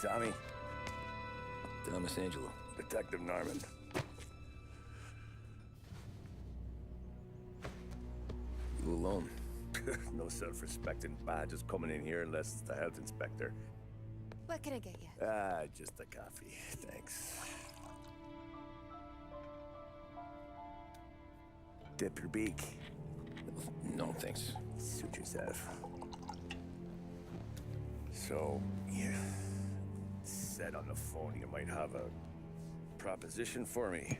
Tommy. Thomas Angelo. Detective Norman. You alone? No self-respecting badges coming in here unless it's the health inspector. What can I get you? Just a coffee, thanks. Dip your beak. No, thanks. Suit yourself. So, you said on the phone you might have a proposition for me.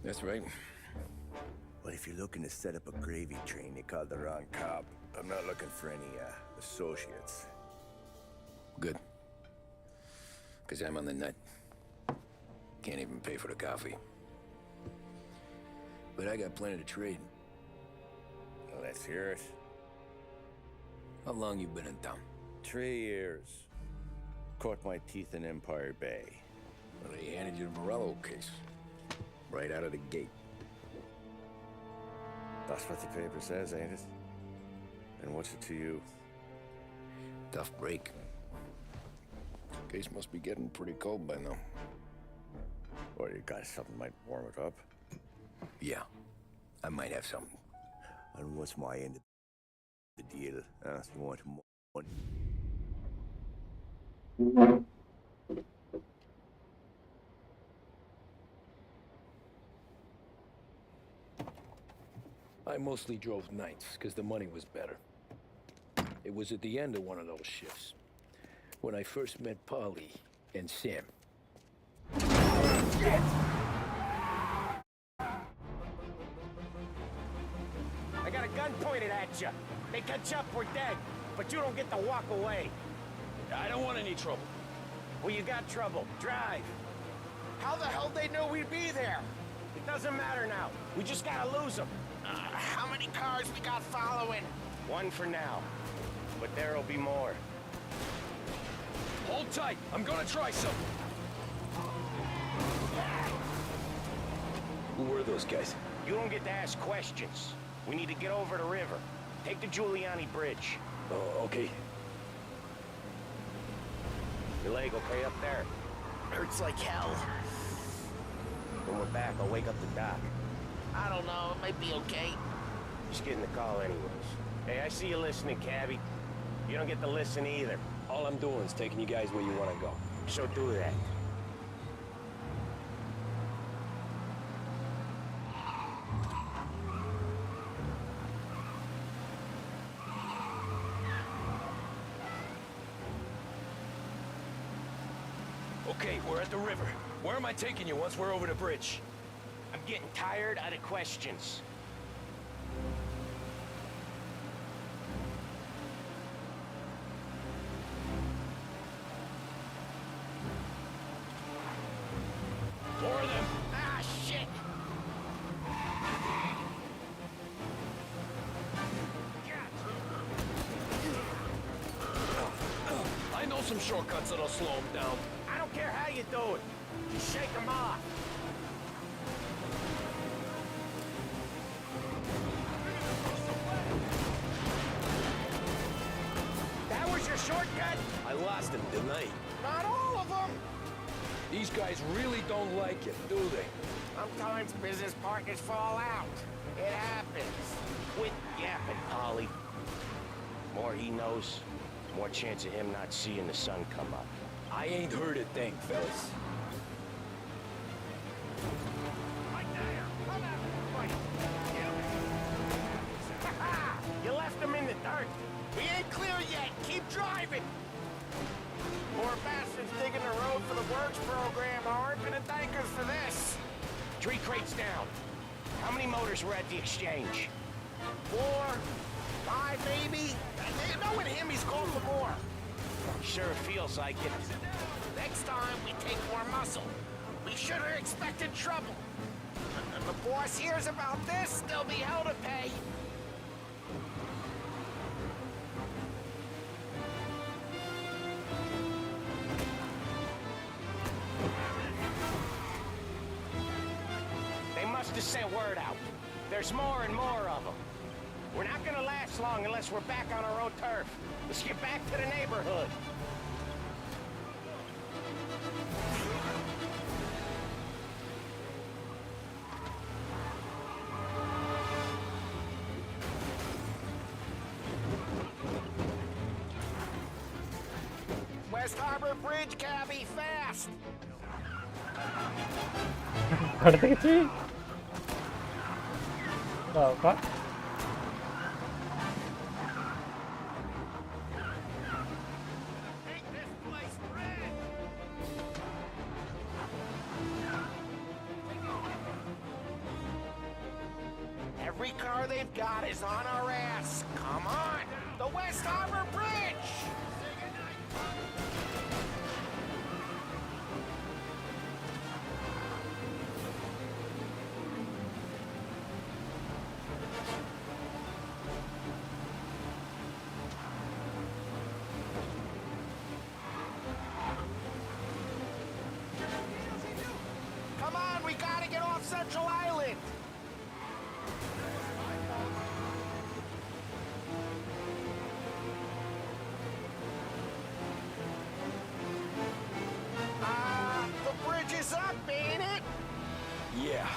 That's right. Well, if you're looking to set up a gravy train, you called the wrong cop. I'm not looking for any, associates. Good. Because I'm on the nut. Can't even pay for the coffee. But I got plenty to trade. Well, let's hear it. How long you been in town? 3 years. Caught my teeth in Empire Bay. Well, they handed you the Morello case. Right out of the gate. That's what the paper says, ain't it? And what's it to you? Tough break. Case must be getting pretty cold by now. Or you got something might warm it up? Yeah, I might have something. And what's my end of the deal? You want money? I mostly drove nights, because the money was better. It was at the end of one of those shifts, when I first met Polly and Sam. Shit! I got a gun pointed at you. They catch up, we're dead. But you don't get to walk away. I don't want any trouble. Well, you got trouble. Drive. How the hell they know we'd be there? It doesn't matter now. We just gotta lose them. How many cars we got following? One for now. But there'll be more. Hold tight. I'm gonna try something. Who were those guys? You don't get to ask questions. We need to get over the river. Take the Giuliani Bridge. Oh, okay. Your leg okay up there? Hurts like hell. When we're back, I'll wake up the doc. I don't know. It might be okay. Just getting the call anyways. Hey, I see you listening, cabbie. You don't get to listen either. All I'm doing is taking you guys where you want to go. So do that. Okay, we're at the river. Where am I taking you once we're over the bridge? I'm getting tired of the questions. More of them. Ah, shit! I know some shortcuts that'll slow them down. I don't care how you do it. Just shake them off. That was your shortcut? I lost him, didn't I? Not all of them. These guys really don't like it, do they? Sometimes business partners fall out. It happens. Quit yapping, Polly. More he knows, more chance of him not seeing the sun come up. I ain't heard a thing, fellas. Right there! Come out! Fight! You left him in the dirt. We ain't clear yet. Keep driving. More bastards digging the road for the works program aren't gonna thank us for this. 3 crates down. How many motors were at the exchange? 4, 5, maybe. Knowing him, he's called for more. Sure feels like it. Next time, we take more muscle. We should have expected trouble. If the boss hears about this, there'll be hell to pay. They must have sent word out. There's more and more of them. We're not gonna last long unless we're back on our own turf. Let's get back to the neighborhood. West Harbor Bridge, cabbie, fast! Parece que sí. No, ¿cuál? Make this place red! Every car they've got is on our ass. Come on! The West Harbor Bridge! Come on, we gotta get off Central Island! The bridge is up, ain't it? Yeah,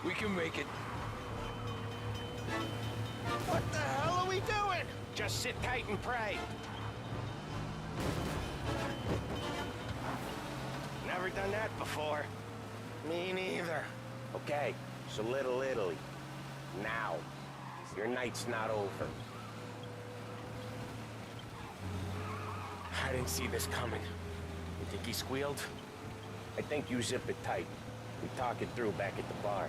we can make it. What the hell are we doing? Just sit tight and pray. Never done that before. Me neither. Okay, so Little Italy. Now. Your night's not over. I didn't see this coming. You think he squealed? I think you zip it tight. We talk it through back at the bar.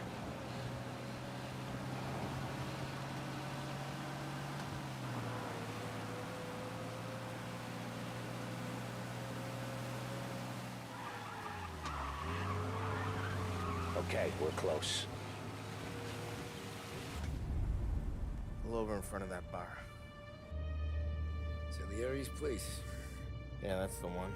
Okay, we're close. Pull over in front of that bar. Salieri's place. Yeah, that's the one.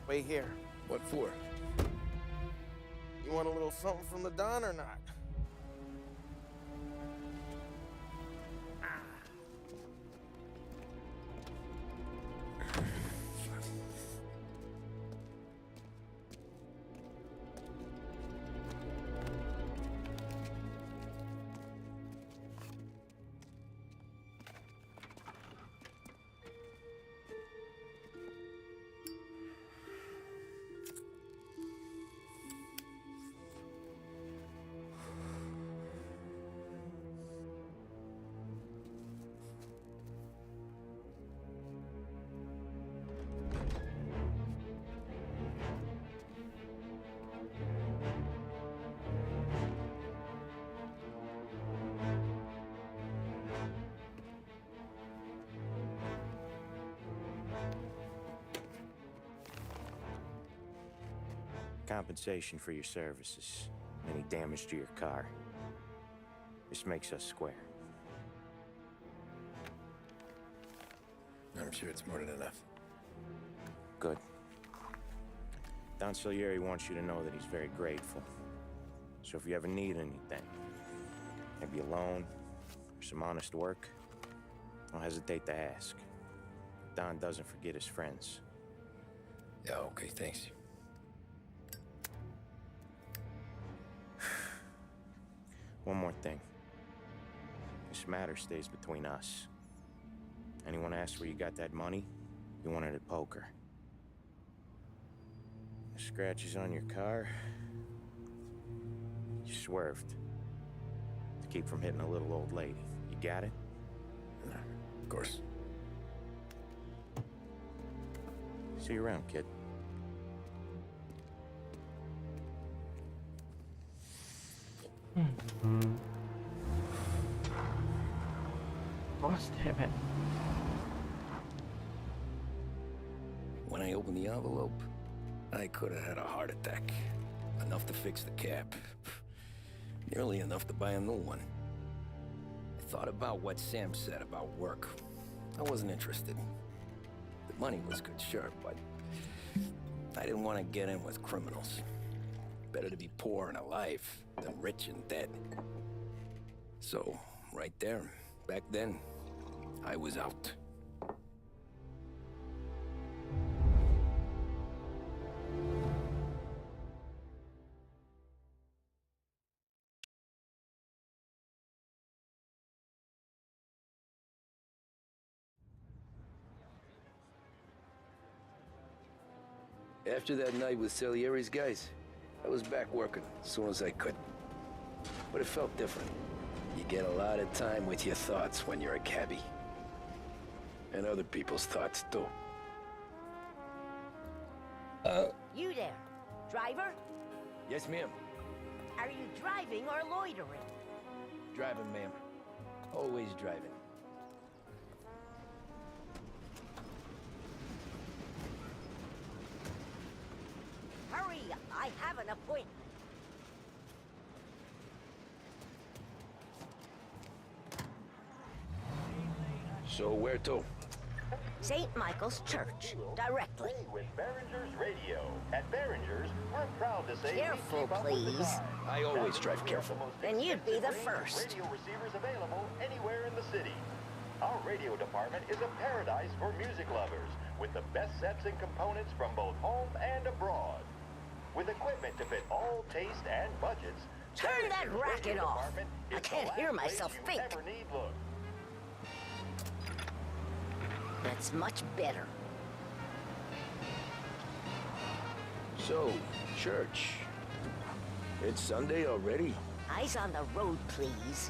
Wait here. What for? You want a little something from the Don or not? Compensation for your services. Any damage to your car. This makes us square. I'm sure it's more than enough. Good. Don Salieri wants you to know that he's very grateful. So if you ever need anything, maybe a loan or some honest work, don't hesitate to ask. Don doesn't forget his friends. Yeah, okay, thanks. One more thing. This matter stays between us. Anyone asks where you got that money, you won it at poker. The scratches on your car, you swerved to keep from hitting a little old lady. You got it? Of course. See you around, kid. Gosh, damn it. When I opened the envelope, I could have had a heart attack. Enough to fix the cab. Nearly enough to buy a new one. I thought about what Sam said about work. I wasn't interested. The money was good, sure, but I didn't want to get in with criminals. Better to be poor and alive than rich and dead. So, right there, back then, I was out. After that night with Salieri's guys, I was back working as soon as I could. But it felt different. You get a lot of time with your thoughts when you're a cabbie. And other people's thoughts, too. You there, driver? Yes, ma'am. Are you driving or loitering? Driving, ma'am. Always driving. Hurry, I have an appointment. So where to? St. Michael's Church, directly. With Behringer's Radio. At Behringer's, we're proud to say Careful, we keep up with the please. times. I always drive careful. Then you'd be the Extensive range of first. Radio receivers available anywhere in the city. Our radio department is a paradise for music lovers, with the best sets and components from both home and abroad. With equipment to fit all taste and budgets, Turn that Behringer's racket Radio off. department I is the can't last hear place myself you think. ever need look. That's much better. So, church. It's Sunday already? Eyes on the road, please.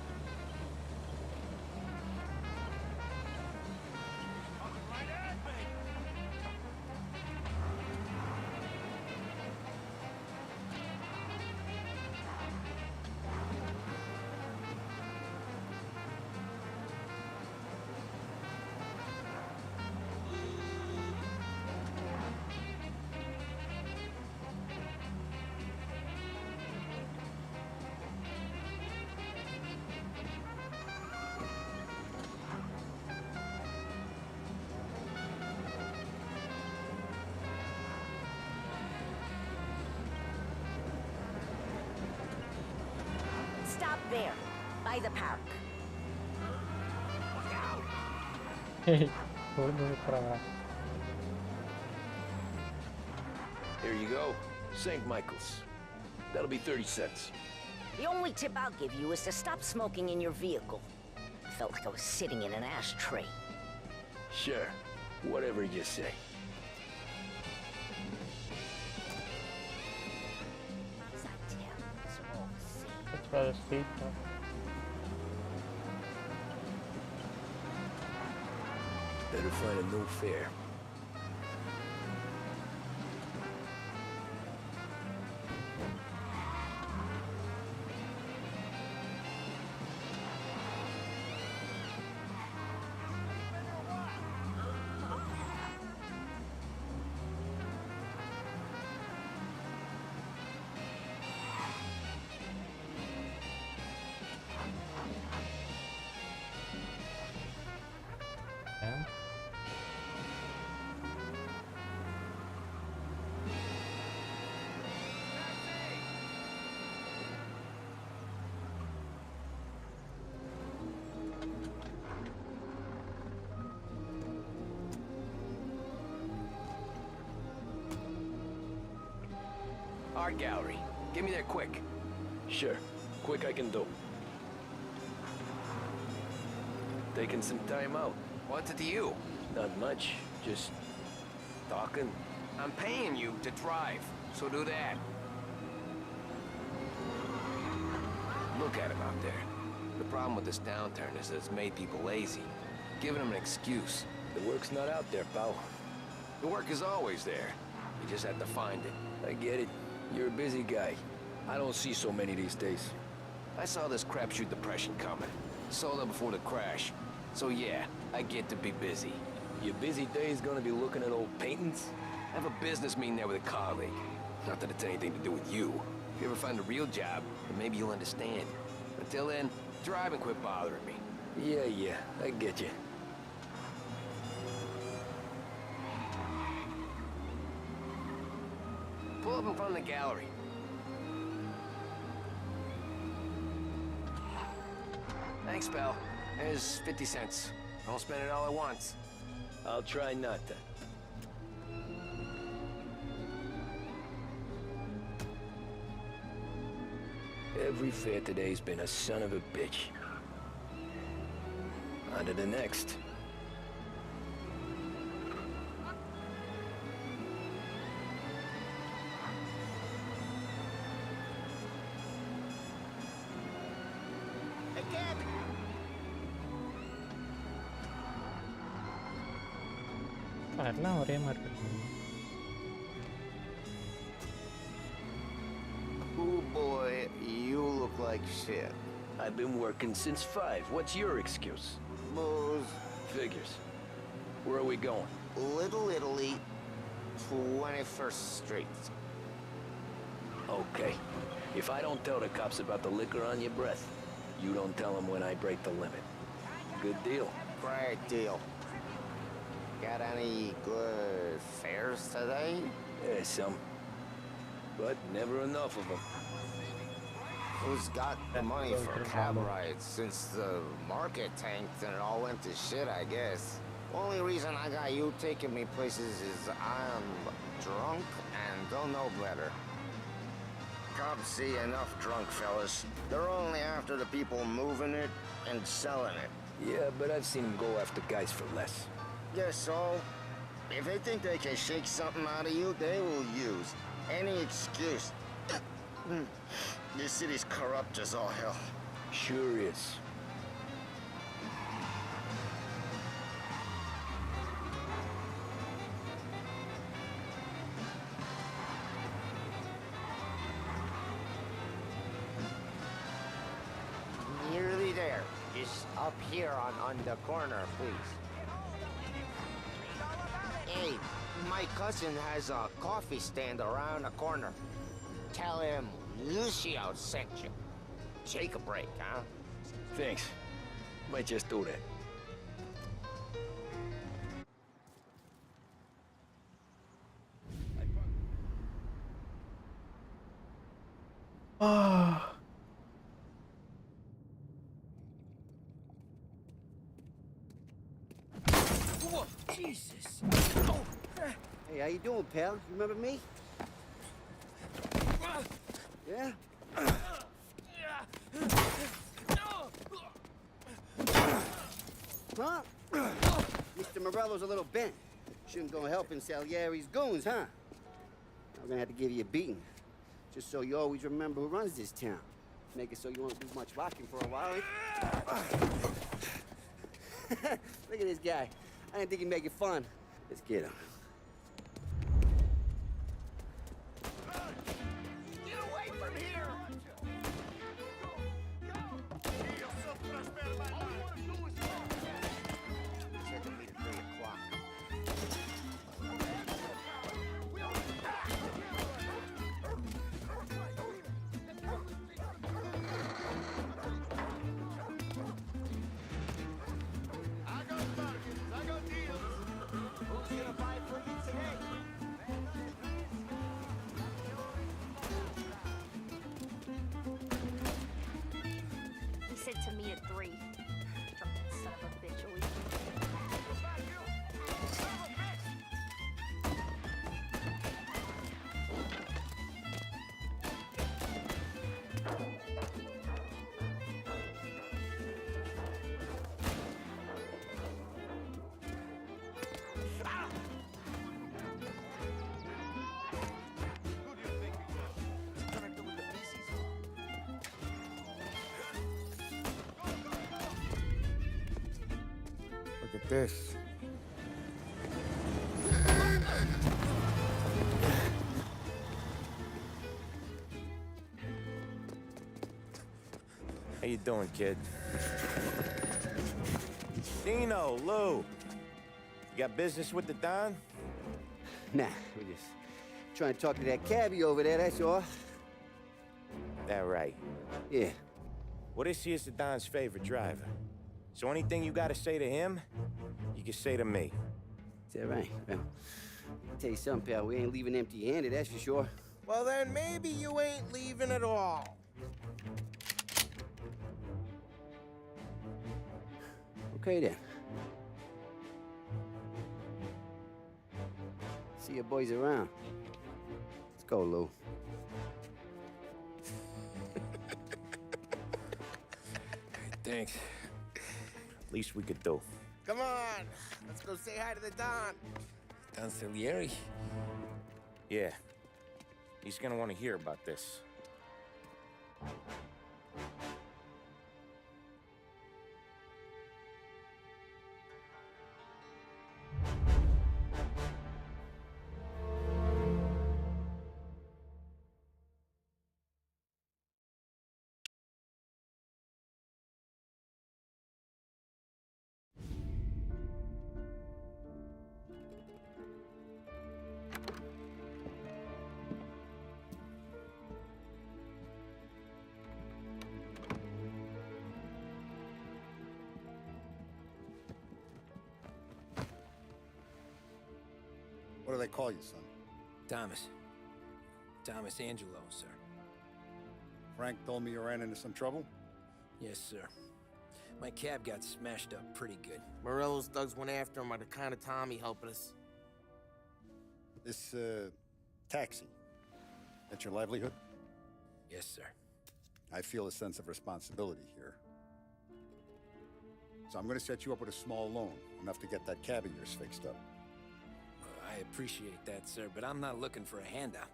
Stop there, by the park. Here you go. St. Michael's. That'll be 30 cents. The only tip I'll give you is to stop smoking in your vehicle. I felt like I was sitting in an ashtray. Sure. Whatever you say. It's rather steep, though. Better find a new fare. Yeah. Art gallery. Get me there quick. Sure. Quick I can do. Taking some time out. What's it to you? Not much. Just talking. I'm paying you to drive, so do that. Look at him out there. The problem with this downturn is that it's made people lazy, giving them an excuse. The work's not out there, pal. The work is always there. You just have to find it. I get it. You're a busy guy. I don't see so many these days. I saw this crapshoot depression coming. Sold up before the crash. So yeah, I get to be busy. Your busy day's gonna be looking at old paintings? I have a business meeting there with a colleague. Not that it's anything to do with you. If you ever find a real job, then maybe you'll understand. Until then, drive and quit bothering me. Yeah, I get you. Pull up in front of the gallery. Thanks, pal. There's 50 cents. Don't spend it all at once. I'll try not to. Every fair today's been a son of a bitch. On to the next. எல்லாம் ஒரே மாதிரி இருக்கு. Oh boy, you look like shit. I've been working since 5. What's your excuse? Booze. Figures. Where are we going? Little Italy, 21st Street. Okay. If I don't tell the cops about the liquor on your breath, you don't tell them when I break the limit. Good deal. Great deal. Got any good fares today? Yeah, some. But never enough of them. Who's got the money for cab rides since the market tanked and it all went to shit, I guess? Only reason I got you taking me places is I'm drunk and don't know better. Cops see enough drunk fellas. They're only after the people moving it and selling it. Yeah, but I've seen them go after guys for less. Yes, so if they think they can shake something out of you, they will use any excuse. This city's corrupt as all hell. Sure is. Nearly there. Just up here on the corner, please. Hey, my cousin has a coffee stand around the corner. Tell him Lucio sent you. Take a break, huh? Thanks. Might just do that. Whoa, Jesus! Hey, how you doing, pal? You remember me? Yeah? Huh? Mr. Morello's a little bent. Shouldn't go helping Salieri's goons, huh? I'm gonna have to give you a beating. Just so you always remember who runs this town. Make it so you won't do much rocking for a while. Look at this guy. I didn't think he'd make it fun. Let's get him. Get away from here! Said to meet at 3 o'clock. I got targets, I got deals. Who's gonna buy for you today? He said to me at 3. Drunken son of a bitch, always. Look at this. How you doing, kid? Dino, Lou. You got business with the Don? Nah, we're just trying to talk to that cabbie over there, that's all. That right. Yeah. Well, this here's the Don's favorite driver. So anything you gotta say to him, you can say to me. Is that right? Well, I'll tell you something, pal. We ain't leaving empty-handed, that's for sure. Well, then maybe you ain't leaving at all. Okay, then. See your boys around. Let's go, Lou. Thanks. Least we could do. Come on, let's go say hi to the Don. Don Salieri? Yeah. He's gonna want to hear about this. What do they call you, son? Thomas. Thomas Angelo, sir. Frank told me you ran into some trouble? Yes, sir. My cab got smashed up pretty good. Morello's thugs went after him by the kind of Tommy helping us. This, taxi. That's your livelihood? Yes, sir. I feel a sense of responsibility here. So I'm gonna set you up with a small loan, enough to get that cab of yours fixed up. I appreciate that, sir, but I'm not looking for a handout.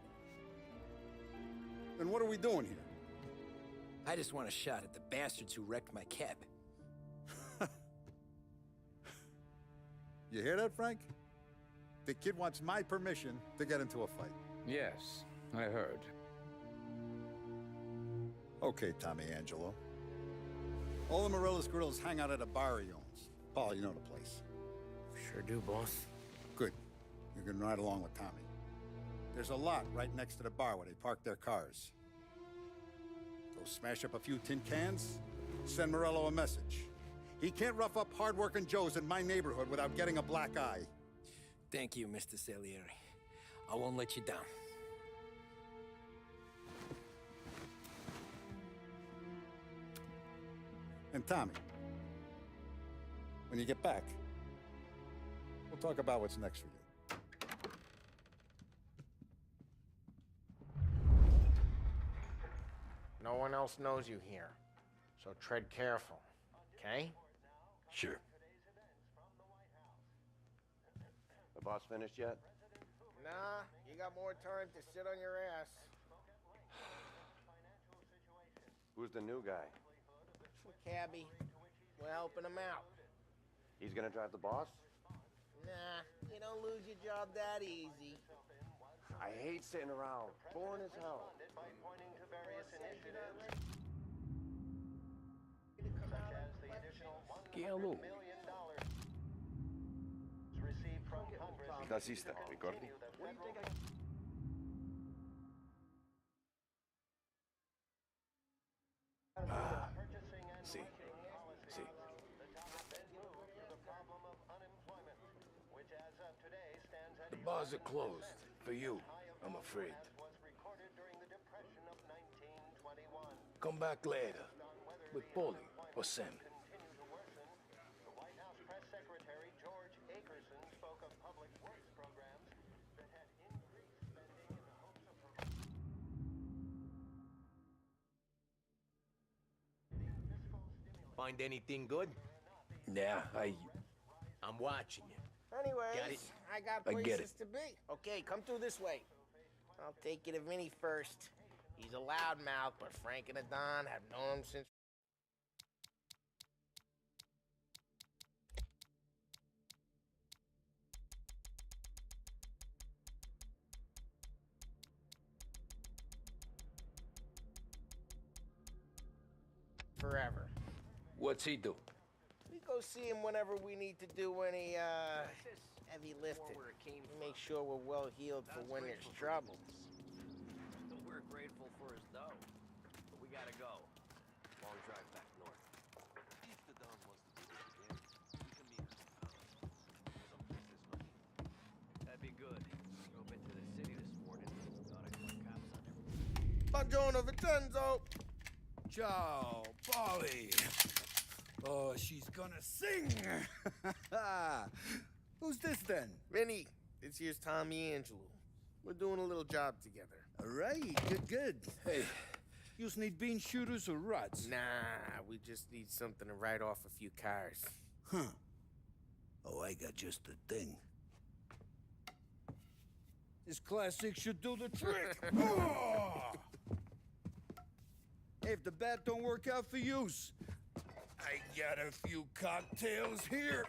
Then what are we doing here? I just want a shot at the bastards who wrecked my cab. You hear that, Frank? The kid wants my permission to get into a fight. Yes, I heard. Okay, Tommy Angelo. All the Morello's grills hang out at a bar he owns. Paul, you know the place. Sure do, boss. Good. You can ride along with Tommy. There's a lot right next to the bar where they park their cars. Go smash up a few tin cans, send Morello a message. He can't rough up hard-working Joes in my neighborhood without getting a black eye. Thank you, Mr. Salieri. I won't let you down. And Tommy, when you get back, we'll talk about what's next for you. No one else knows you here, so tread careful, okay? Sure. The boss finished yet? Nah, you got more time to sit on your ass. Who's the new guy? Cabby, we're helping him out. He's gonna drive the boss? Nah, you don't lose your job that easy. I hate sitting around. Boring as hell. Da sista, ricordi? Ah, sì, sì. The bars are closed. For you, I'm afraid. Come back later. With Paulie or Sam. Find anything good? Yeah, I'm watching you. Anyways, Got it? I got I get places to be. Okay, come through this way. I'll take you to Vinny first. He's a loudmouth, but Frank and the Don have known him since... forever. What's he do? We go see him whenever we need to do any, heavy lifting. Make sure we're well healed for when there's trouble. We're grateful for his dough, but we gotta go. Long drive back north. If the Don wants to do this again, he can meet us in town. Some business money. That'd be good. Drove into the city this morning. Thought I saw cops on everything. Buongiorno, Vincenzo! Ciao, Polly. Oh, she's gonna sing. Who's this then? Vinny, this here's Tommy Angelo. We're doing a little job together. All right, good. Hey, you need bean shooters or rods? Nah, we just need something to write off a few cars. Huh. Oh, I got just the thing. This classic should do the trick. Oh! If the bat don't work out for use, I got a few cocktails here.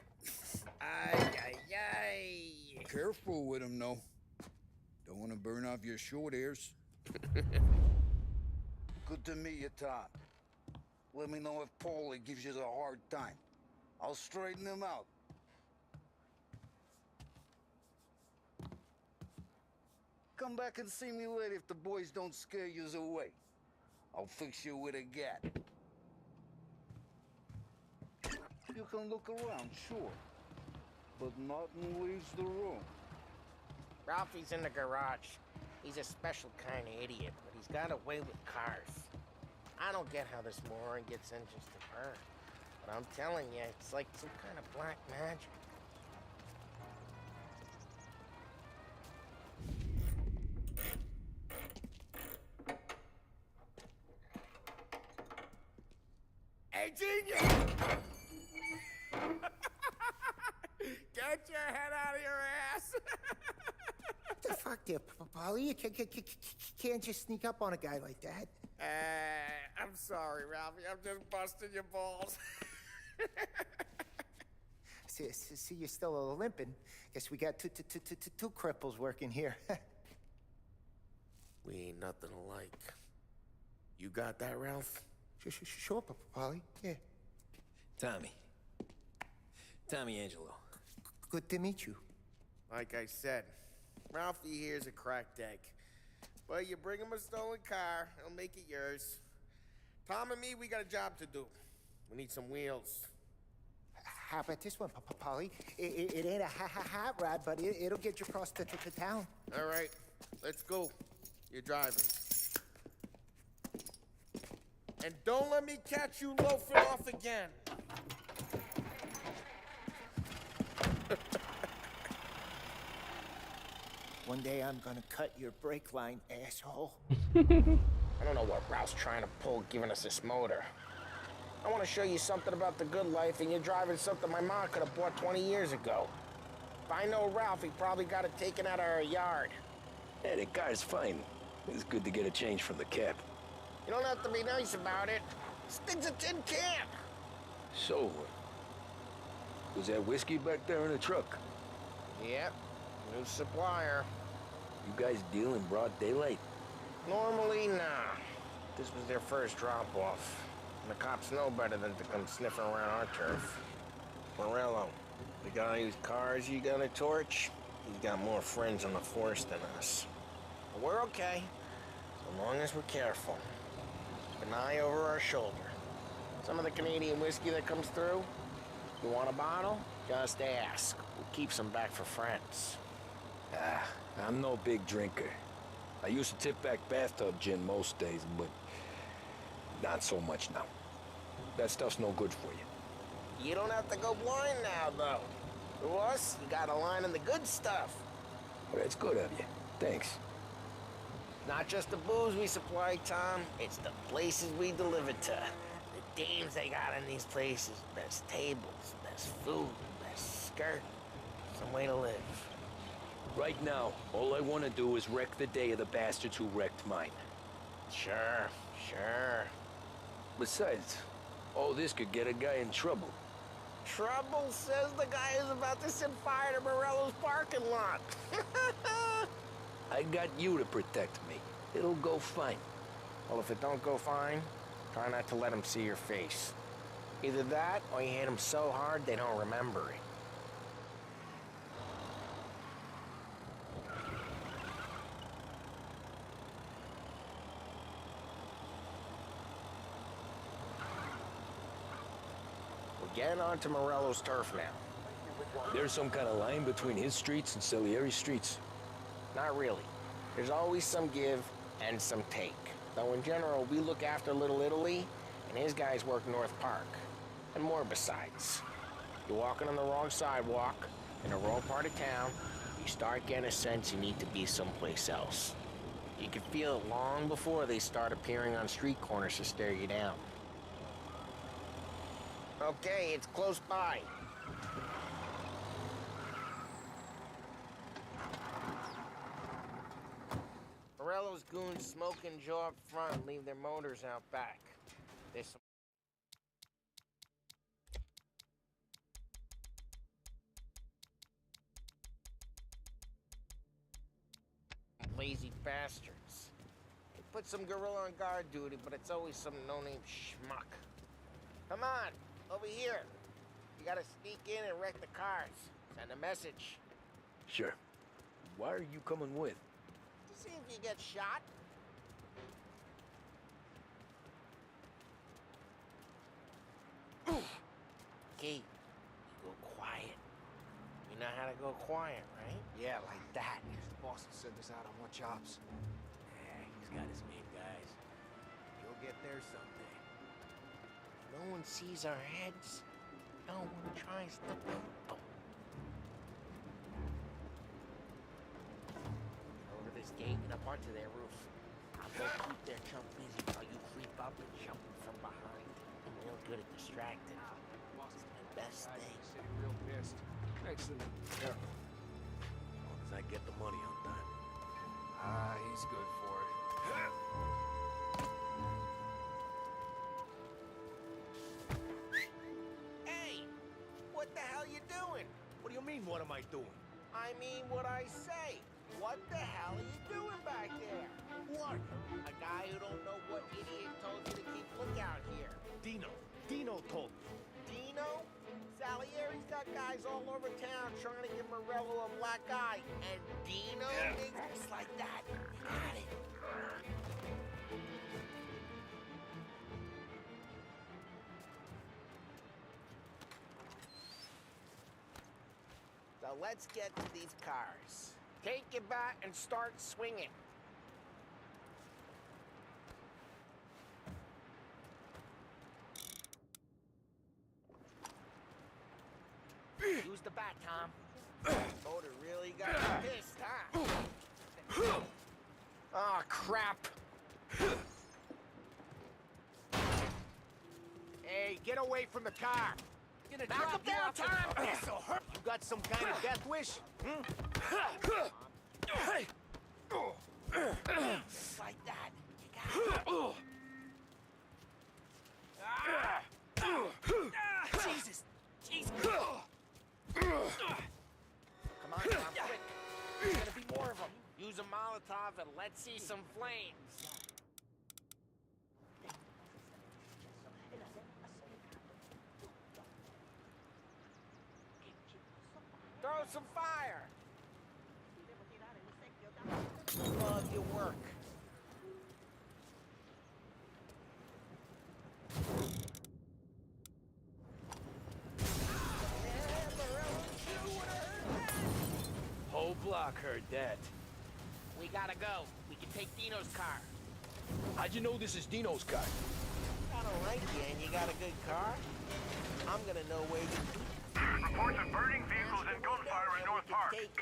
Ay. Careful with them, though. Don't want to burn off your short hairs. Good to meet you, Tom. Let me know if Paulie gives you a hard time. I'll straighten him out. Come back and see me later if the boys don't scare you away. I'll fix you with a gat. You can look around, sure. But nothing leaves the room. Ralphie's in the garage. He's a special kind of idiot, but he's got a way with cars. I don't get how this moron gets engines to burn. But I'm telling you, it's like some kind of black magic. Hey, genius! Get your head out of your ass! The fuck there, Polly? You can't just sneak up on a guy like that. I'm sorry, Ralphie. I'm just busting your balls. See, you're still limping. Guess we got two cripples working here. We ain't nothing alike. You got that, Ralph? Sure, Polly. Yeah. Tommy Angelo. Good to meet you. Like I said, Ralphie here's a cracked egg. But you bring him a stolen car, he'll make it yours. Tom and me, we got a job to do. We need some wheels. How about this one, Polly? It ain't a hot rod, but it'll get you across to town. All right, let's go. You're driving. And don't let me catch you loafing off again. One day I'm gonna cut your brake line, asshole. I don't know what Ralph's trying to pull giving us this motor. I want to show you something about the good life, and you're driving something my mom could have bought 20 years ago. If I know Ralph, he probably got it taken out of our yard. Yeah, the car's fine. It's good to get a change from the cab. You don't have to be nice about it. This thing's a tin can. So, was that whiskey back there in the truck? Yep, new supplier. You guys deal in broad daylight? Normally, nah. This was their first drop-off. And the cops know better than to come sniffing around our turf. Morello, the guy whose cars you got a torch, he's got more friends on the force than us. But we're okay, so long as we're careful. Keep an eye over our shoulder. Some of the Canadian whiskey that comes through, you want a bottle? Just ask. We'll keep some back for friends. I'm no big drinker. I used to tip back bathtub gin most days, but not so much now. That stuff's no good for you. You don't have to go blind now, though. To us, you got a line in the good stuff. Well, that's good of you. Thanks. Not just the booze we supply, Tom. It's the places we deliver to. The dames they got in these places. Best tables, best food, best skirt. Some way to live. Right now, all I want to do is wreck the day of the bastards who wrecked mine. Sure. Besides, all this could get a guy in trouble. Trouble says the guy is about to set fire to Morello's parking lot. I got you to protect me. It'll go fine. Well, if it don't go fine, try not to let them see your face. Either that, or you hit them so hard they don't remember it. We're getting onto Morello's turf now. There's some kind of line between his streets and Salieri's streets. Not really. There's always some give and some take. Though in general, we look after Little Italy, and his guys work North Park. And more besides. You're walking on the wrong sidewalk, in the wrong part of town, you start getting a sense you need to be someplace else. You can feel it long before they start appearing on street corners to stare you down. Okay, it's close by. Morello's goons smoke and jaw up front and leave their motors out back. There's some lazy bastards. They put some gorilla on guard duty, but it's always some no-name schmuck. Come on, over here. You gotta sneak in and wreck the cars. Send a message. Sure. Why are you coming with? To see if you get shot. Key, you go quiet. You know how to go quiet, right? Yeah, like that. boss will send us out on more jobs. He's got his main guys. You'll get there someday. No one sees our heads. No one tries to poop 'em. Over this gate and up onto their roof. I'll go keep their chump busy while you creep up and jump from behind. I'm real good at distracting. It's my best thing. Sitting real pissed. Excellent. Careful. As long as I get the money on time. He's good for it. Hey! What the hell you doing? What do you mean, what am I doing? I mean what I say. What the hell are you doing back there? What? A guy who don't know what idiot told you to keep lookout here. Dino. Dino told me. Dino? Salieri's got guys all over town trying to give Morello a black eye. And Dino thinks just like that. You got it. So let's get to these cars. Take your bat and start swinging. Use the bat, Tom. Motor really got you pissed, huh? Oh, crap. Hey, get away from the car! Knock him down, Tom! This'll hurt! You got some kind of death wish? Just like that. You got it. Jesus! Jesus! Come on, Tom, quick. There's gonna be more of them. Use a Molotov and let's see some flames. Throw some fire. Love your work. Whole block heard that. We gotta go. We can take Dino's car. How'd you know this is Dino's car? I don't like you and you got a good car. I'm gonna know where you keep. Reports of burning vehicles and gunfire in North Park. It's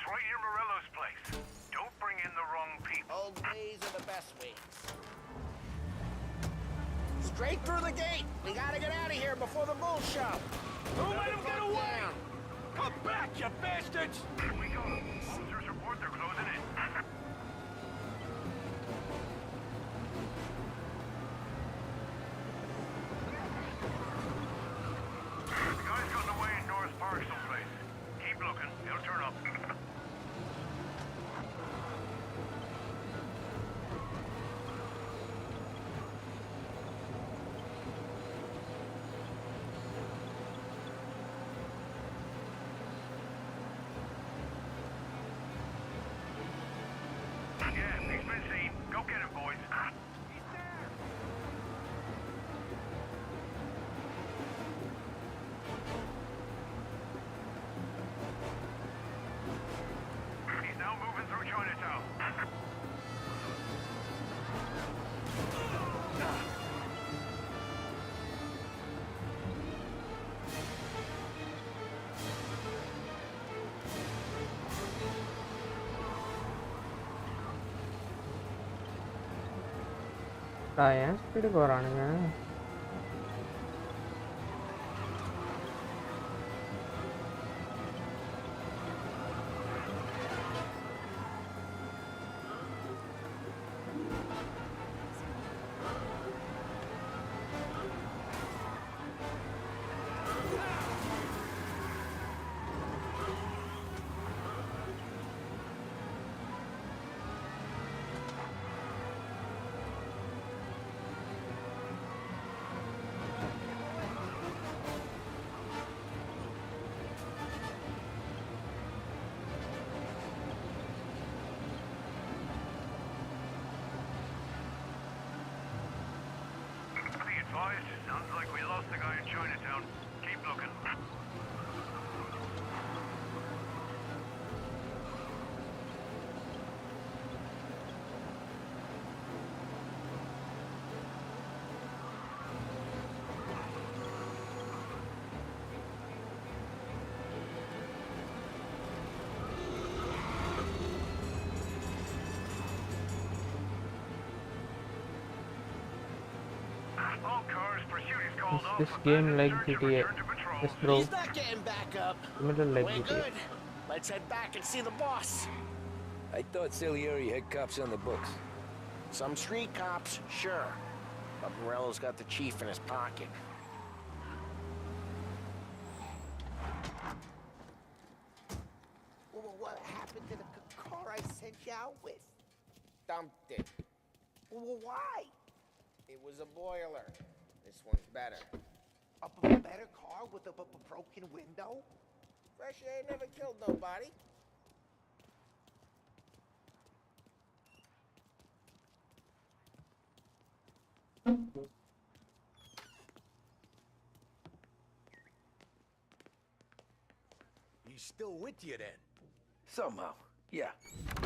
right near Morello's place. Don't bring in the wrong people. Old ways are the best ways. Straight through the gate. We gotta get out of here before the bull show. Don't let him get away! Come back, you bastards! Here we go. Officers report they're closing in. The guy's gotten away in North Park someplace. Keep looking. He'll turn up. Yeah, he's been seen. Go get him, boys. He's now moving through Chinatown. ஏன் ஸ்பீடுக்கு வரானுங்க rolled Is off this for game like bandits and GTA? returned to patrol. Yes, bro. He's not getting back up. Similar like We're GTA. good. Let's head back and see the boss. I thought Salieri had cops on the books. Some street cops, sure. But Morello's got the chief in his pocket. Well, what happened to the car I sent you out with? Dumped it. Well, why? It was a boiler. This one's better. A better car with a broken window? Fresh air never killed nobody. He's still with you then? Somehow, yeah.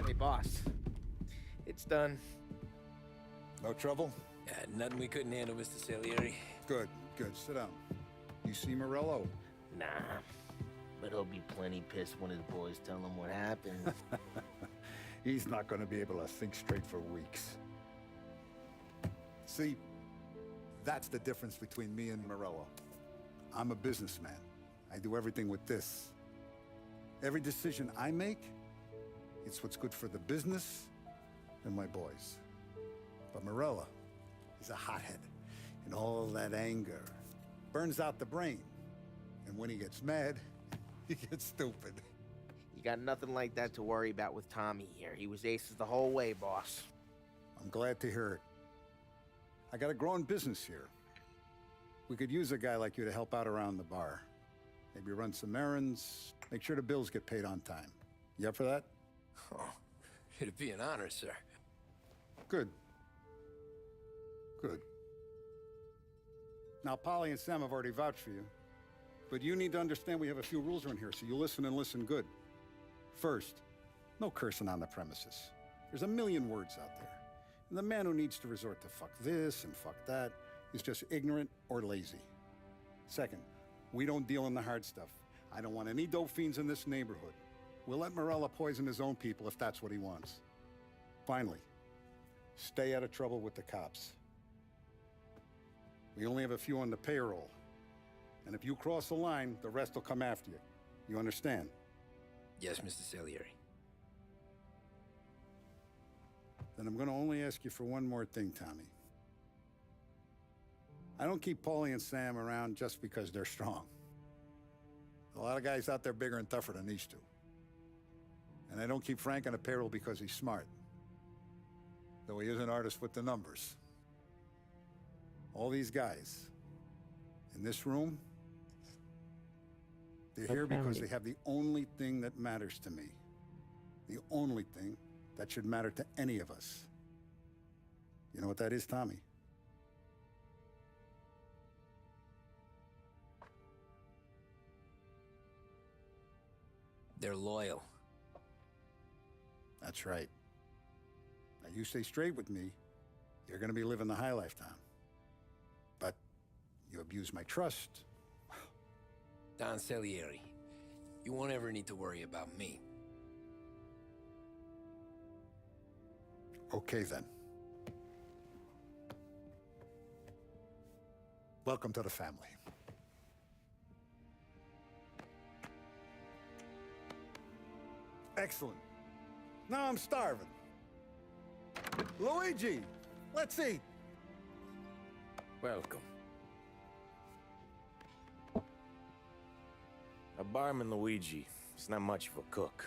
Hey, boss. It's done. No trouble? Nothing we couldn't handle, Mr. Salieri. Good, good. Sit down. You see Morello? Nah. But he'll be plenty pissed when his boys tell him what happened. He's not going to be able to think straight for weeks. See, that's the difference between me and Morello. I'm a businessman. I do everything with this. Every decision I make, it's what's good for the business and my boys. But Morello is a hothead, and all that anger burns out the brain. And when he gets mad, he gets stupid. You got nothing like that to worry about with Tommy here. He was aces the whole way, boss. I'm glad to hear it. I got a growing business here. We could use a guy like you to help out around the bar. Maybe run some errands, make sure the bills get paid on time. You up for that? Oh, it'd be an honor, sir. Good. Good. Now, Polly and Sam have already vouched for you. But you need to understand we have a few rules around here, so you listen and listen good. First, no cursing on the premises. There's a million words out there. And the man who needs to resort to fuck this and fuck that is just ignorant or lazy. Second, we don't deal in the hard stuff. I don't want any dope fiends in this neighborhood. We'll let Morello poison his own people if that's what he wants. Finally, stay out of trouble with the cops. We only have a few on the payroll. And if you cross the line, the rest will come after you. You understand? Yes, Mr. Salieri. Then I'm going to only ask you for one more thing, Tommy. I don't keep Paulie and Sam around just because they're strong. A lot of guys out there bigger and tougher than these two. And I don't keep Frank on a payroll because he's smart. Though he is an artist with the numbers. All these guys in this room, they're here because they have the only thing that matters to me. The only thing that should matter to any of us. You know what that is, Tommy? They're loyal. That's right. Now you stay straight with me, you're gonna be living the high life, Tom. But you abuse my trust. Don Salieri, you won't ever need to worry about me. Okay, then. Welcome to the family. Excellent. Now I'm starving. Luigi, let's eat. Welcome. A barman, Luigi, is not much of a cook.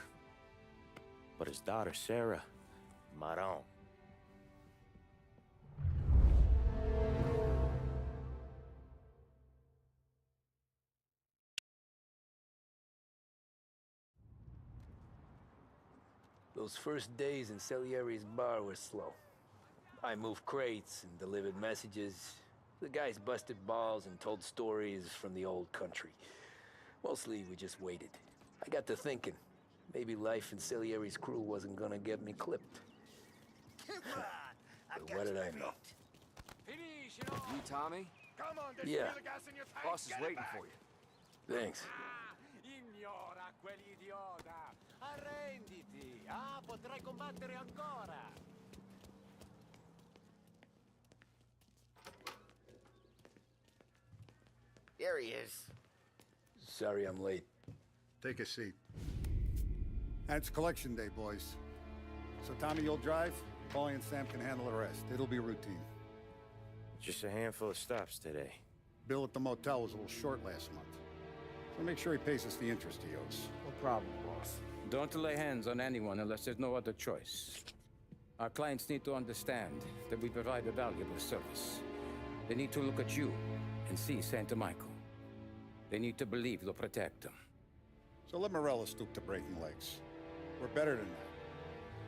But his daughter, Sarah, Maron. Those first days in Salieri's bar were slow. I moved crates and delivered messages. The guys busted balls and told stories from the old country. Mostly, we just waited. I got to thinking, maybe life in Salieri's crew wasn't gonna get me clipped. But what did I know? You, Tommy? Come on, there's Yeah. still gas in your tank. Boss is Get it waiting back. for you. Thanks. Ignora quell'idiota! Arrenditi! Ah, potrai combattere ancora! There he is. Sorry I'm late. Take a seat. And it's collection day, boys. So Tommy, you'll drive. Paulie and Sam can handle the rest. It'll be routine. Just a handful of stops today. Bill at the motel was a little short last month. So make sure he pays us the interest he owes. No problem, boss. Don't lay hands on anyone unless there's no other choice. Our clients need to understand that we provide a valuable service. They need to look at you and see Santa Michael. They need to believe you'll protect them. So let Morella stoop to breaking legs. We're better than that.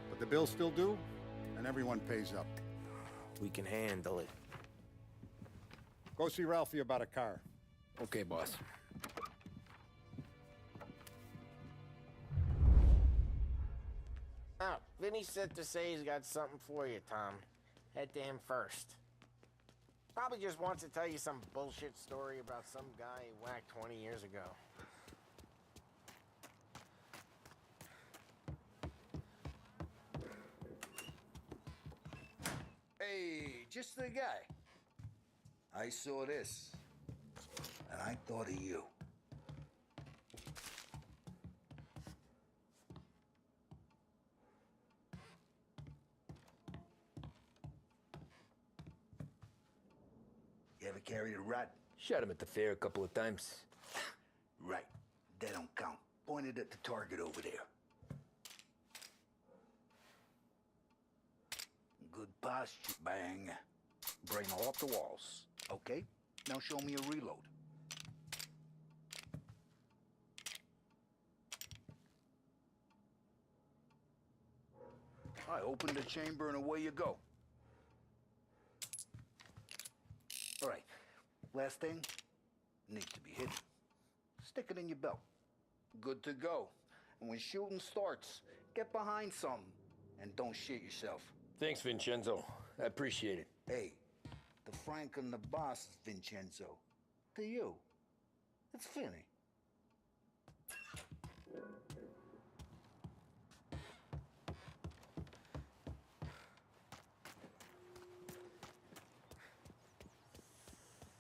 But the bills still due, and everyone pays up. We can handle it. Go see Ralphie about a car. Okay, boss. Oh, Vinny said to say he's got something for you, Tom. Head to him first. Probably just wants to tell you some bullshit story about some guy he whacked 20 years ago. Hey, just the guy. I saw this, and I thought of you. You ever carried a rat? Shot him at the fair a couple of times. Right. That don't count. Pointed at the target over there. Good posture, bang. Brain off the walls. Okay, now show me a reload. I open the chamber and away you go. All right, last thing, needs to be hidden. Stick it in your belt. Good to go. And when shooting starts, get behind something and don't shit yourself. Thanks, Vincenzo. I appreciate it. Hey, the Frank and the boss is Vincenzo. To you, it's Finny.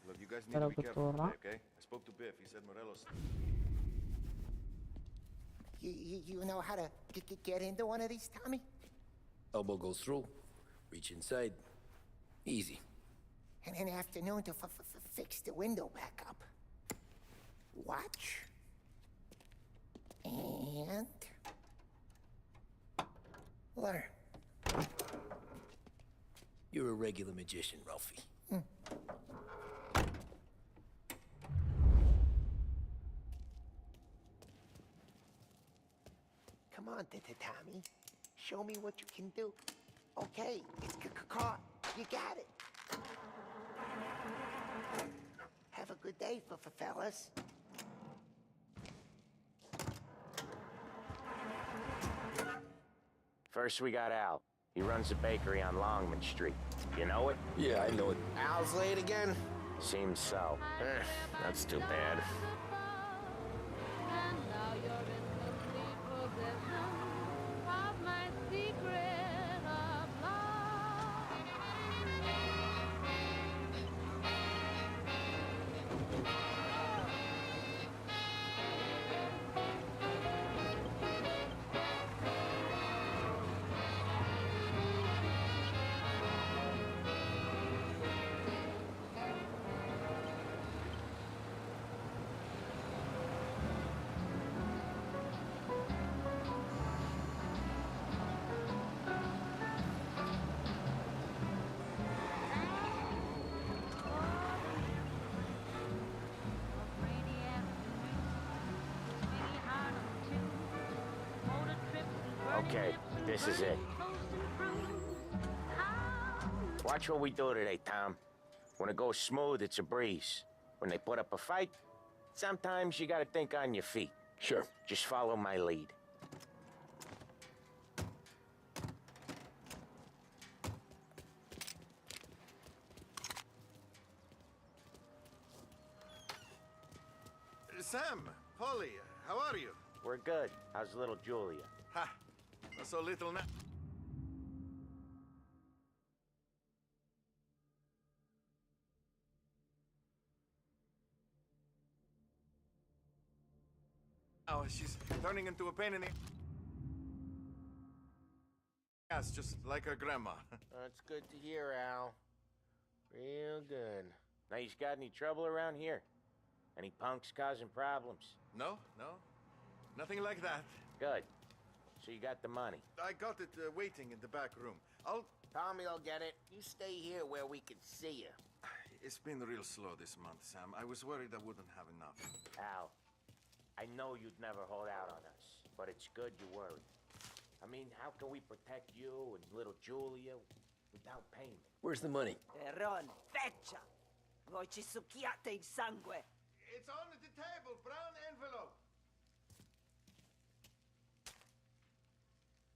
Look, you guys need Pero to be careful betul, today, okay? I spoke to Biff. He said Morelos. You know how to get into one of these, Tommy? Elbow goes through. Reach inside. Easy. And an afternoon to fix the window back up. Watch. And... learn. You're a regular magician, Ralphie. Come on, Tommy. Show me what you can do. Okay, it's caught. You got it. Have a good day, fellas. First, we got Al. He runs a bakery on Longman Street. You know it? Yeah, I know it. Al's late again? Seems so. That's too bad. Okay, this is it. Watch what we do today, Tom. When it goes smooth, it's a breeze. When they put up a fight, sometimes you gotta think on your feet. Sure. Just follow my lead. Sam, Polly, how are you? We're good. How's little Julia? Ha! Not so little now. now. She's turning into a pain in the ass, just like her grandma. That's good to hear, Al. Real good. Now, you got any trouble around here? Any punks causing problems? No, nothing like that. Good. So you got the money? I got it waiting in the back room. Tommy'll get it. You stay here where we can see you. It's been real slow this month, Sam. I was worried I wouldn't have enough. Al, I know you'd never hold out on us, but it's good you worry. I mean, how can we protect you and little Julia without payment? Where's the money? Perron, feccia! Voi ci succhiate il sangue! It's on the table, brown envelope.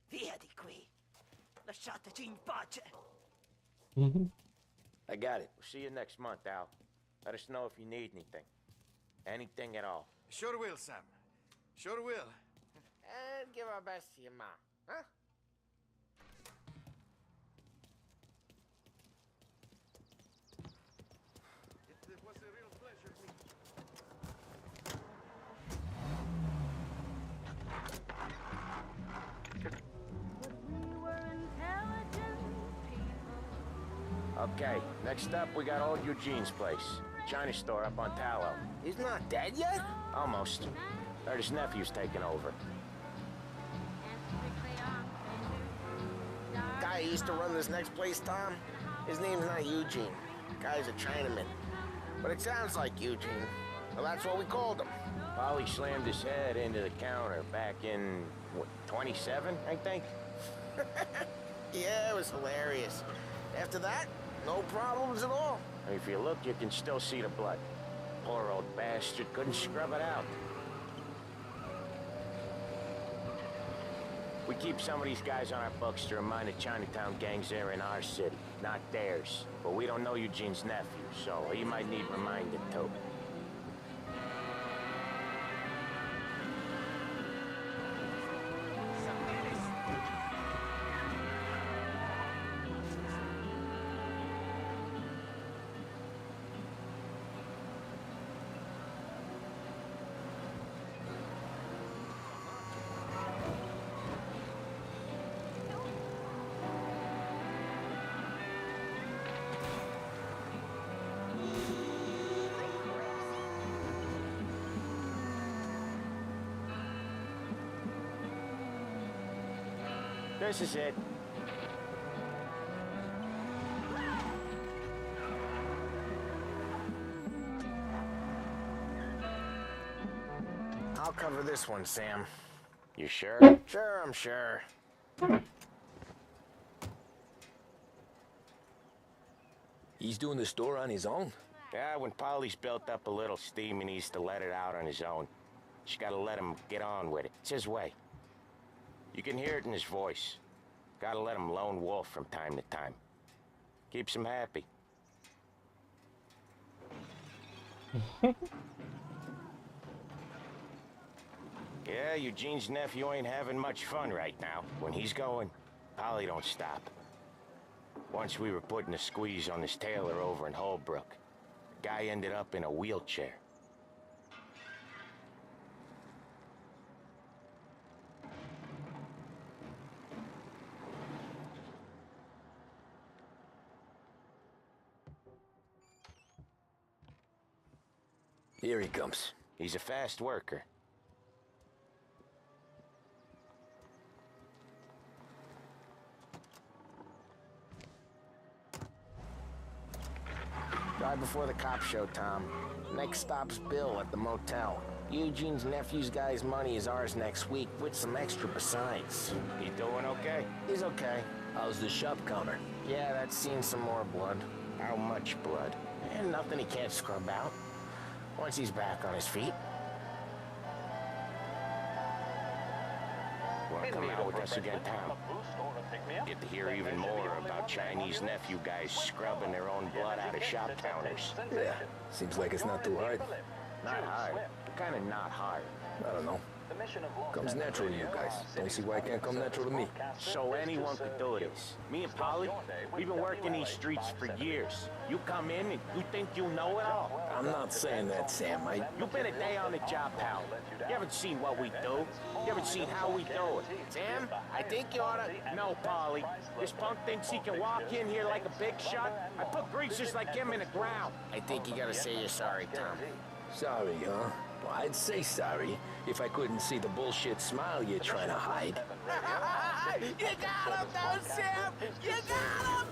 Via di qui! Lasciateci in pace! I got it. We'll see you next month, Al. Let us know if you need anything. Anything at all. Sure will, Sam. Sure will. And give our best to your ma, huh? It was a real pleasure Okay, next up, we got old Eugene's place. China store up on Tallow. He's not dead yet? Almost. Heard his nephew's taking over. Guy who used to run this next place, Tom, his name's not Eugene. Guy's a Chinaman. But it sounds like Eugene. Well, that's what we called him. Polly slammed his head into the counter back in, what, 27, I think? Yeah, it was hilarious. After that, no problems at all. If you look, you can still see the blood. Poor old bastard couldn't scrub it out. We keep some of these guys on our books to remind the Chinatown gangs they're in our city, not theirs. But we don't know Eugene's nephew, so he might need reminding too. This is it. I'll cover this one, Sam. You sure? Sure, I'm sure. He's doing the store on his own? Yeah, when Polly's built up a little steam, he needs to let it out on his own. Just gotta let him get on with it. It's his way. You can hear it in his voice. Gotta let him lone wolf from time to time. Keeps him happy. Yeah, Eugene's nephew ain't having much fun right now. When he's going, Polly don't stop. Once we were putting a squeeze on this tailor over in Holbrook. The guy ended up in a wheelchair. Here he comes. He's a fast worker. Right before the cop show, Tom. Next stop's Bill at the motel. Eugene's nephew's guy's money is ours next week, with some extra besides. He doing okay? He's okay. How's the shop counter? Yeah, that's seen some more blood. How much blood? And nothing he can't scrub out. Once he's back on his feet. Wanna come out with us again, Tom? Get to hear even more about Chinese nephew guys scrubbing their own blood out of shop counters. Yeah, seems like it's not too hard. Not hard. Kinda not hard. I don't know. Comes natural to you guys. Don't see why it can't come natural to me. So anyone could do this. Me and Polly, we've been working these streets for years. You come in and you think you know it all. I'm not saying that, Sam. You've been a day on the job, pal. You haven't seen what we do. You haven't seen how we do it. Sam, I think you oughta... No, Polly. This punk thinks he can walk in here like a big shot. I put greasers like him in the ground. I think you gotta say you're sorry, Tom. Sorry, huh? Well, I'd say sorry if I couldn't see the bullshit smile you're trying to hide. You got him, though, Sam! You got him!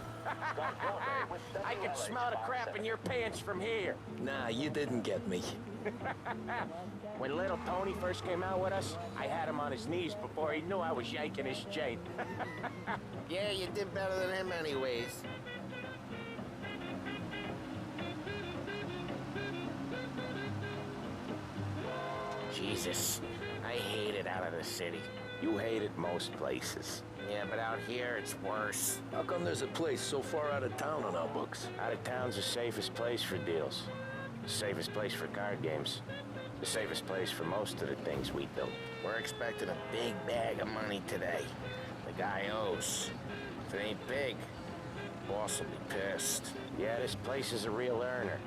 I can smell the crap in your pants from here. Nah, you didn't get me. When little Tony first came out with us, I had him on his knees before he knew I was yanking his chain. Yeah, you did better than him anyways. Jesus, I hate it out of the city. You hate it most places. Yeah, but out here, it's worse. How come there's a place so far out of town on our books? Out of town's the safest place for deals. The safest place for card games. The safest place for most of the things we do. We're expecting a big bag of money today. The guy owes. If it ain't big, boss will be pissed. Yeah, this place is a real earner.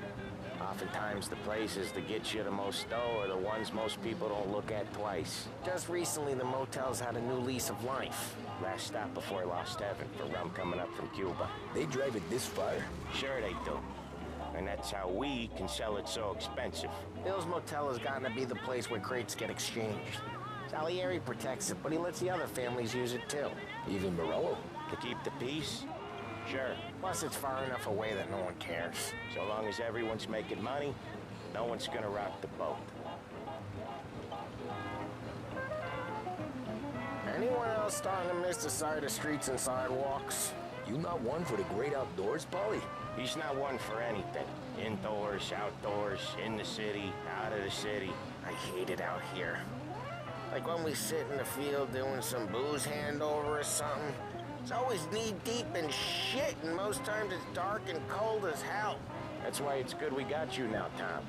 Oftentimes the places that get you the most dough are the ones most people don't look at twice. Just recently, the motel's had a new lease of life. Last stop before Lost Heaven for rum coming up from Cuba. They drive it this far? Sure they do. And that's how we can sell it so expensive. Bill's Motel has gotten to be the place where crates get exchanged. Salieri protects it, but he lets the other families use it too. Even Morello? To keep the peace? Sure. Plus, it's far enough away that no one cares. So long as everyone's making money, no one's gonna rock the boat. Anyone else starting to miss the sight of streets and sidewalks? You not one for the great outdoors, Polly? He's not one for anything. Indoors, outdoors, in the city, out of the city. I hate it out here. Like when we sit in the field doing some booze handover or something. It's always knee-deep in shit, and most times it's dark and cold as hell. That's why it's good we got you now, Tom.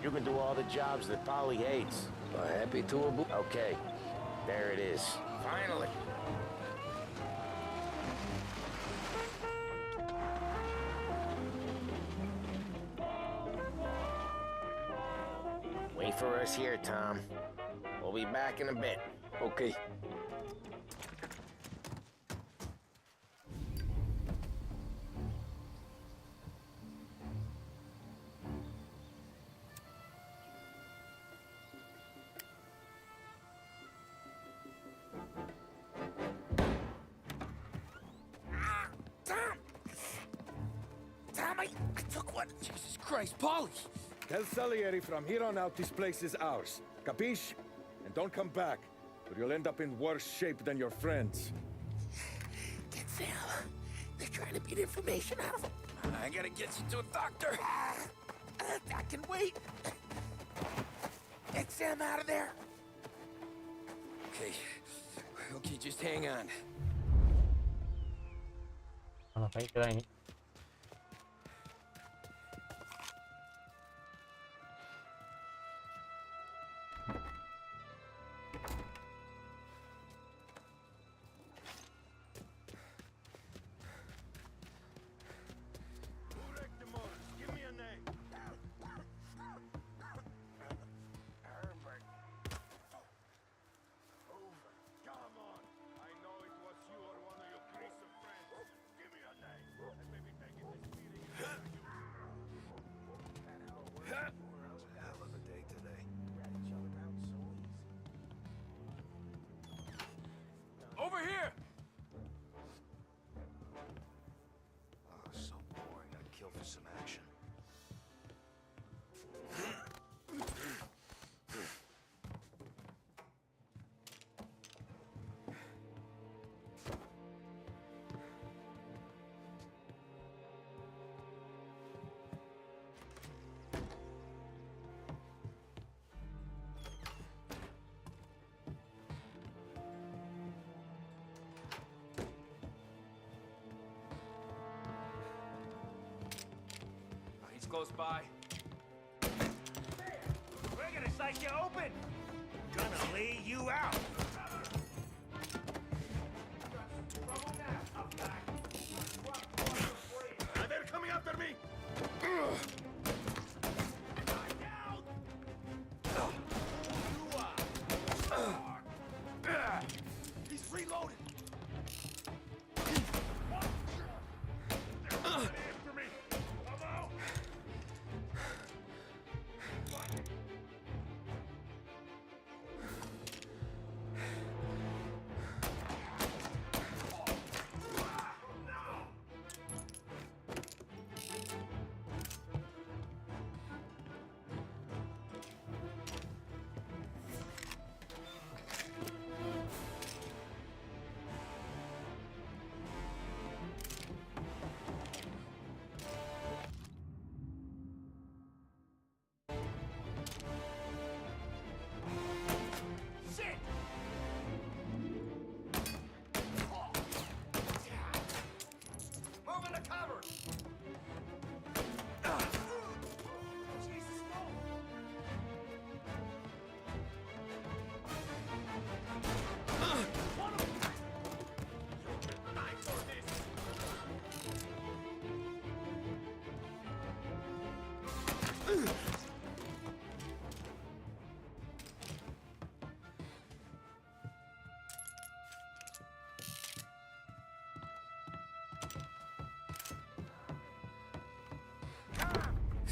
You can do all the jobs that Polly hates. Happy to a Okay, there it is. Finally. Wait for us here, Tom. We'll be back in a bit. Okay. I took one. Jesus Christ, Polly! Tell Salieri from here on out this place is ours. Capiche? And don't come back, or you'll end up in worse shape than your friends. Get Sam. They're trying to beat information out of him. I gotta get you to a doctor. I can wait. Get Sam out of there. Okay, just hang on. Ngapain kita ini? Over here! Oh, so boring. I'd kill for some action. He's close by. We're gonna slice you open! Gonna lay you out! They're coming after me! He's reloading! They're coming after me! Come out! Move in the cover! Jesus,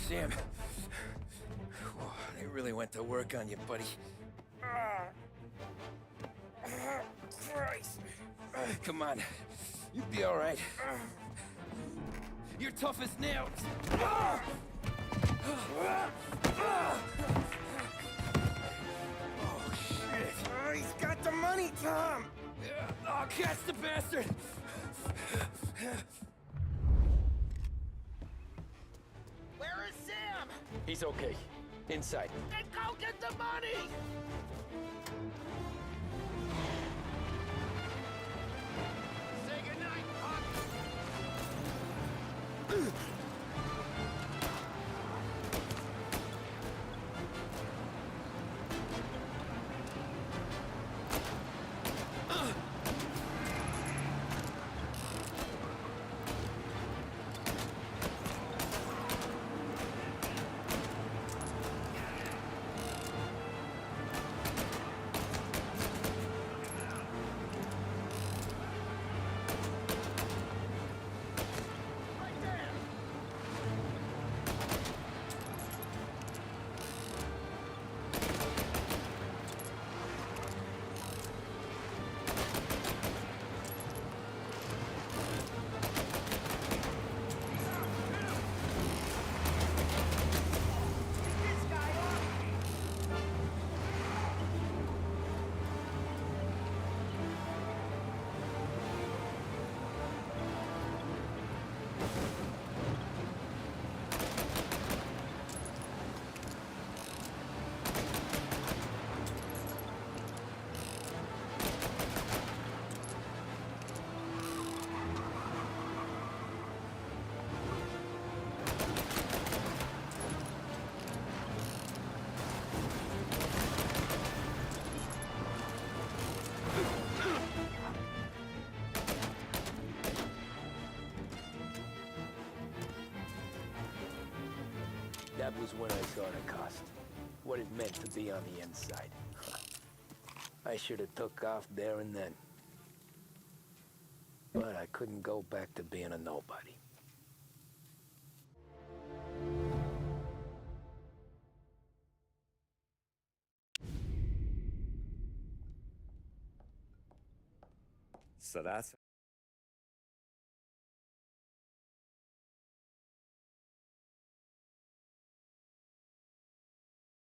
Sam. Whoa, they really went to work on you, buddy. Christ! Come on. You'll be all right. You're tough as nails. Oh, shit. He's got the money, Tom! Oh, catch the bastard! Where is Sam? He's okay. Inside. Then go get the money! Say goodnight, Pop! That was when I saw the cost. What it meant to be on the inside. I should have took off there and then. But I couldn't go back to being a nobody. So that's